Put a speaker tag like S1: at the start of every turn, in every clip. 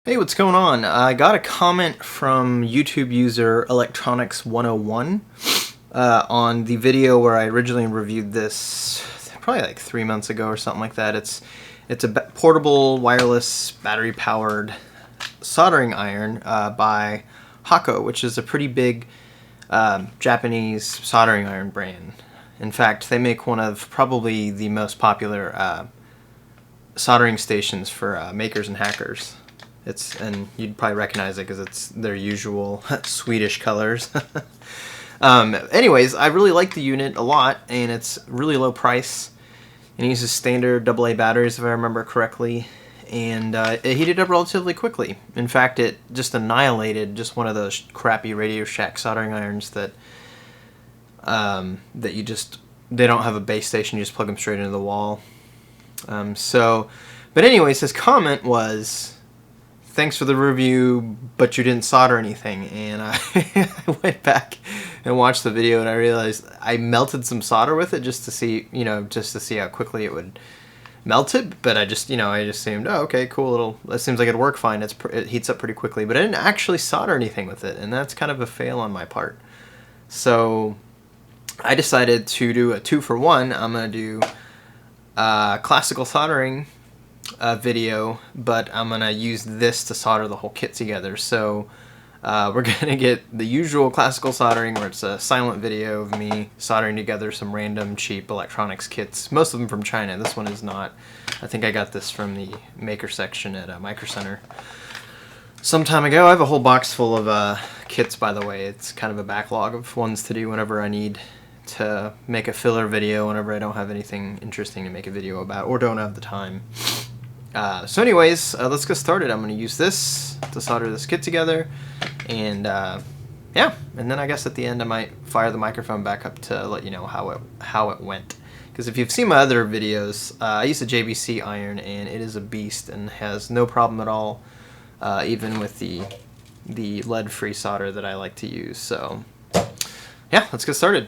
S1: Hey, what's going on? I got a comment from YouTube user Electronics 101 on the video where I originally reviewed this probably like 3 months ago or something like that. It's a portable wireless battery powered soldering iron by Hakko, which is a pretty big Japanese soldering iron brand. In fact, they make one of probably the most popular soldering stations for makers and hackers. And you'd probably recognize it because it's their usual Swedish colors. Anyways, I really like the unit a lot, and it's really low price. And it uses standard AA batteries, if I remember correctly, and it heated up relatively quickly. In fact, it just annihilated just one of those crappy Radio Shack soldering irons that they don't have a base station. You just plug them straight into the wall. But anyways, his comment was, "Thanks for the review, but you didn't solder anything." And I went back and watched the video, and I realized I melted some solder with it just to see how quickly it would melt it. But I just assumed, oh, okay, cool. It seems like it'd work fine. It heats up pretty quickly, but I didn't actually solder anything with it, and that's kind of a fail on my part. So I decided to do a 2-for-1. I'm gonna do classical soldering video, but I'm gonna use this to solder the whole kit together. So we're gonna get the usual classical soldering, where it's a silent video of me soldering together some random cheap electronics kits, most of them from China. This one is not. I think I got this from the maker section at Microcenter some time ago. I have a whole box full of kits, by the way. It's kind of a backlog of ones to do whenever I need to make a filler video, whenever I don't have anything interesting to make a video about or don't have the time. So anyways, let's get started. I'm going to use this to solder this kit together, and yeah, and then I guess at the end I might fire the microphone back up to let you know how it went. Because if you've seen my other videos, I use a JBC iron, and it is a beast and has no problem at all, even with the lead-free solder that I like to use. So yeah, let's get started.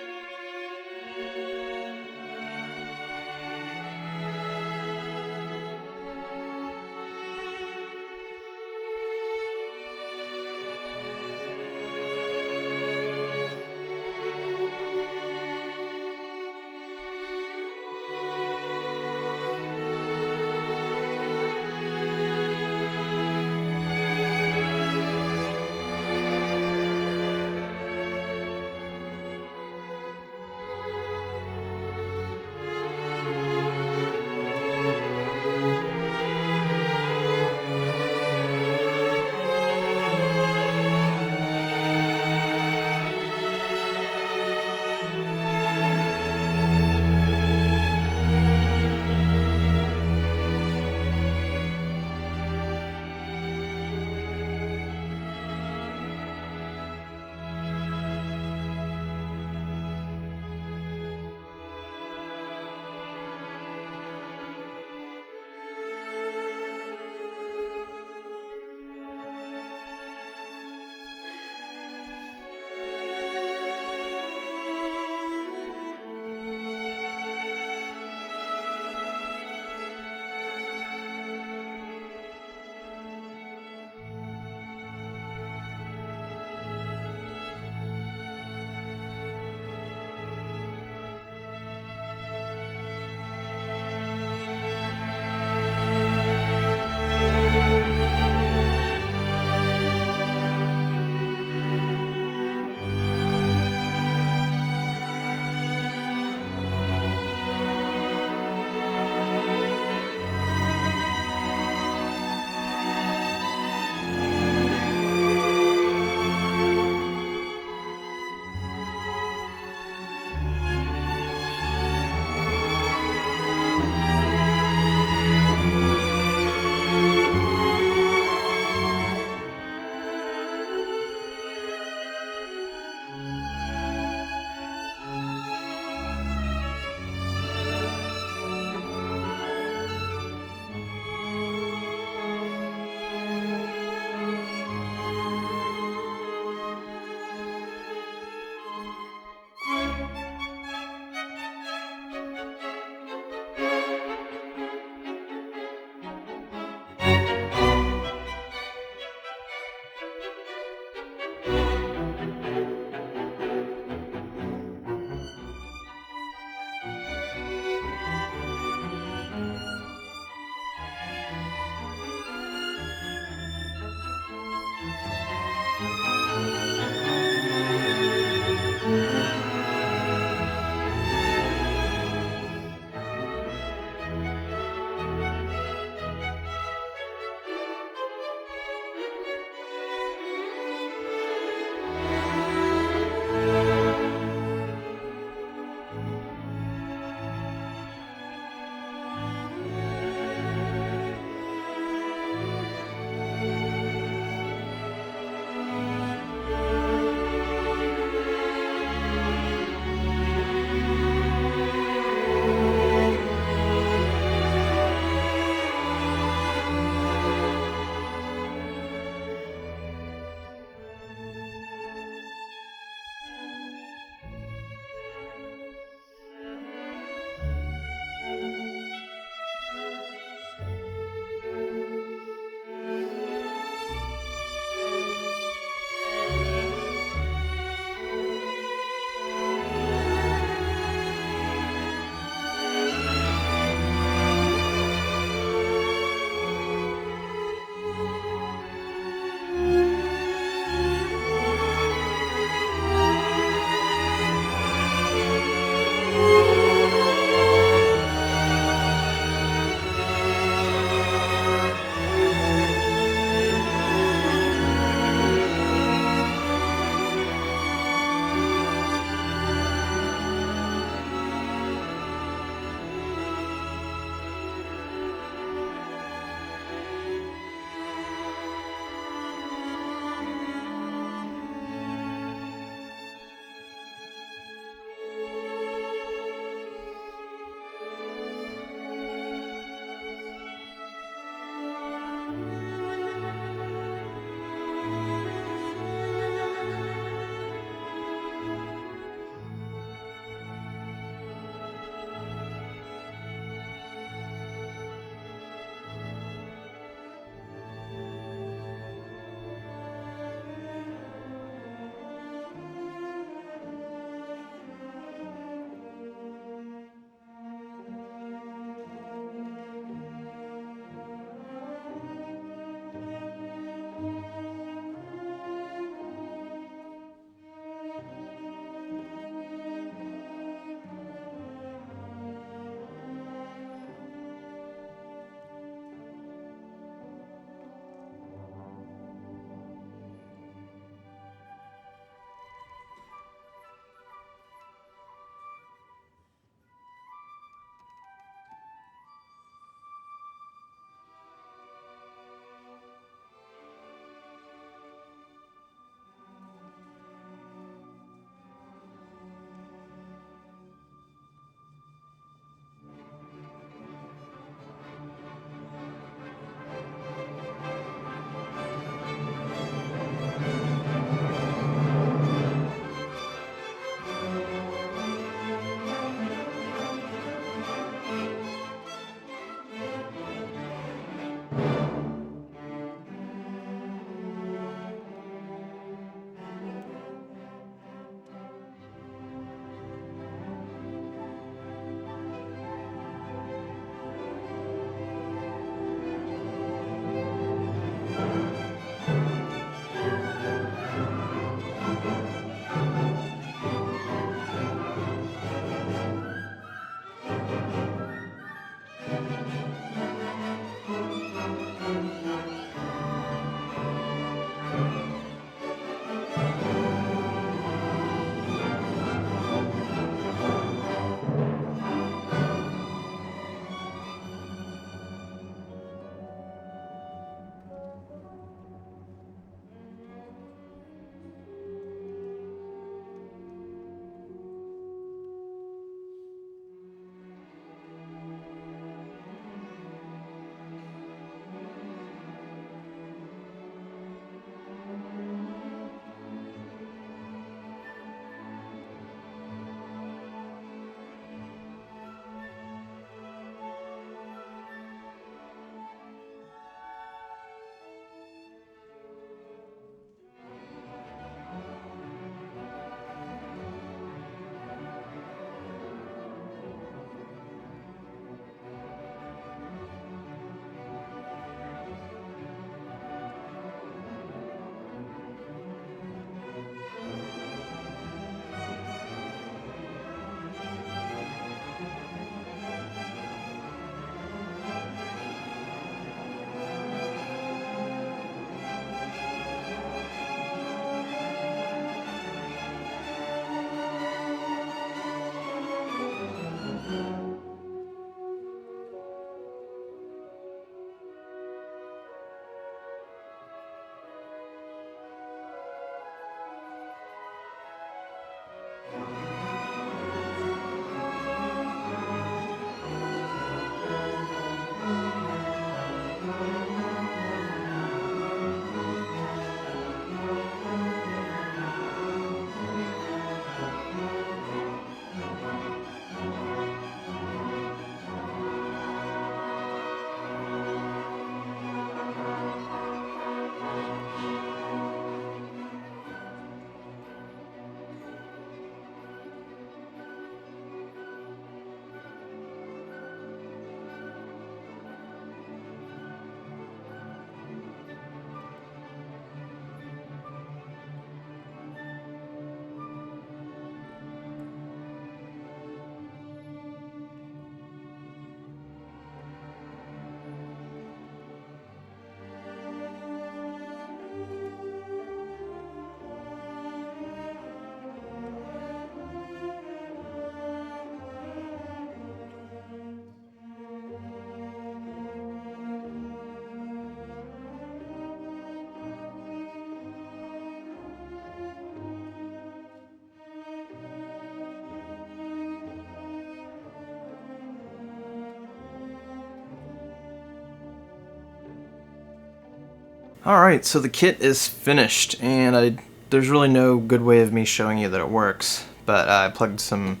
S1: Alright, so the kit is finished, and there's really no good way of me showing you that it works, but I plugged some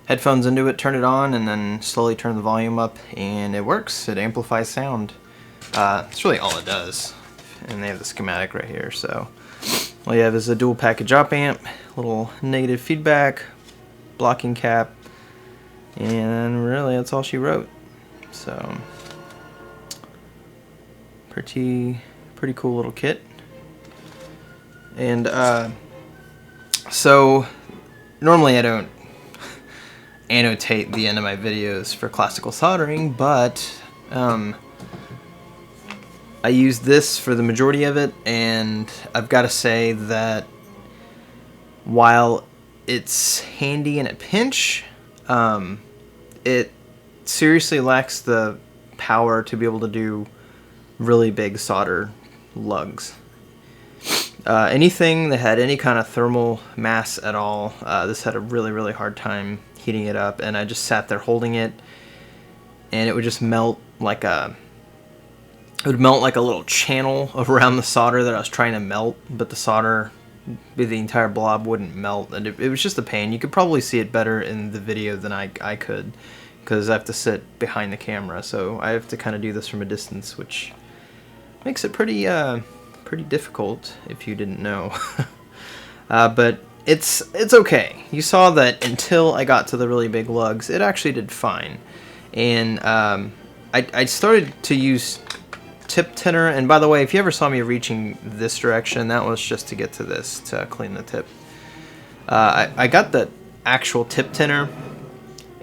S1: headphones into it, turned it on, and then slowly turned the volume up, and it works. It amplifies sound. That's really all it does. And they have the schematic right here, so all you have is a dual package op amp, little negative feedback, blocking cap, and really that's all she wrote. So pretty cool little kit. And so normally I don't annotate the end of my videos for classical soldering, but I use this for the majority of it, and I've got to say that while it's handy in a pinch, it seriously lacks the power to be able to do really big solder lugs. Anything that had any kind of thermal mass at all, this had a really hard time heating it up, and I just sat there holding it, and it would just melt like a little channel around the solder that I was trying to melt, but the solder, the entire blob, wouldn't melt, and it was just a pain. You could probably see it better in the video than I could, because I have to sit behind the camera, so I have to kind of do this from a distance, which makes it pretty difficult if you didn't know. But it's okay. You saw that until I got to the really big lugs, it actually did fine. And I started to use tip tinner, and by the way, if you ever saw me reaching this direction, that was just to get to this, to clean the tip. I got the actual tip tinner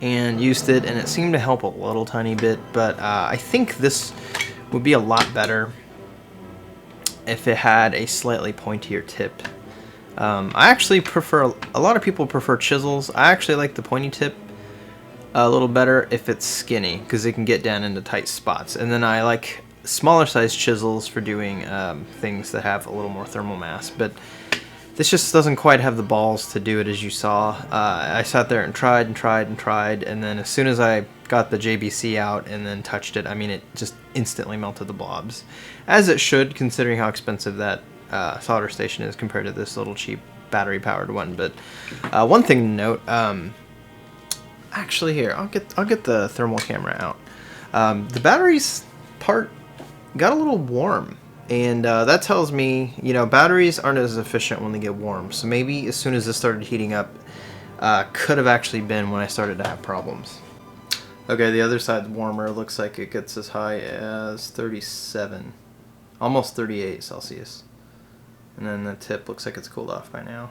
S1: and used it, and it seemed to help a little tiny bit, but I think this would be a lot better if it had a slightly pointier tip. I actually prefer, a lot of people prefer chisels. I actually like the pointy tip a little better if it's skinny, because it can get down into tight spots. And then I like smaller size chisels for doing things that have a little more thermal mass, but this just doesn't quite have the balls to do it, as you saw. I sat there and tried, and then as soon as I got the JBC out and then touched it, I mean, it just instantly melted the blobs. As it should, considering how expensive that solder station is compared to this little cheap battery-powered one. But one thing to note, actually here, I'll get the thermal camera out. The batteries part got a little warm. And that tells me, you know, batteries aren't as efficient when they get warm. So maybe as soon as this started heating up, could have actually been when I started to have problems. Okay, the other side's warmer. It looks like it gets as high as 37, almost 38 Celsius. And then the tip looks like it's cooled off by now.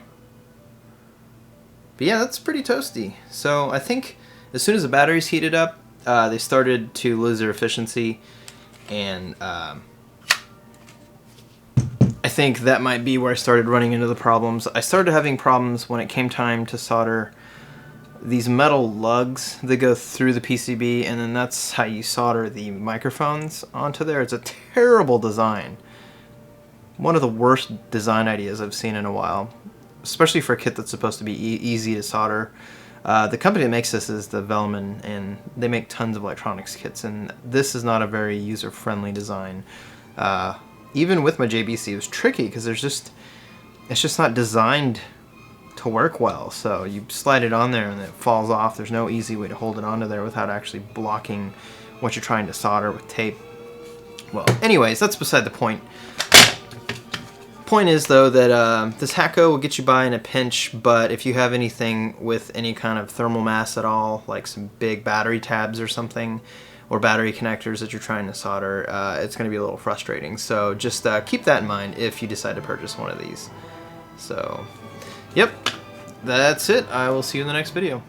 S1: But yeah, that's pretty toasty. So I think as soon as the batteries heated up, they started to lose their efficiency, and I think that might be where I started running into the problems. I started having problems when it came time to solder these metal lugs that go through the PCB, and then that's how you solder the microphones onto there. It's a terrible design. One of the worst design ideas I've seen in a while, especially for a kit that's supposed to be easy to solder. The company that makes this is the Velleman, and they make tons of electronics kits, and this is not a very user-friendly design. Even with my JBC, it was tricky because it's just not designed to work well. So you slide it on there and it falls off. There's no easy way to hold it onto there without actually blocking what you're trying to solder with tape. Well, anyways, that's beside the point. Point is, though, that this Hakko will get you by in a pinch, but if you have anything with any kind of thermal mass at all, like some big battery tabs or something, or battery connectors that you're trying to solder, it's going to be a little frustrating. So just keep that in mind if you decide to purchase one of these. So, yep, that's it. I will see you in the next video.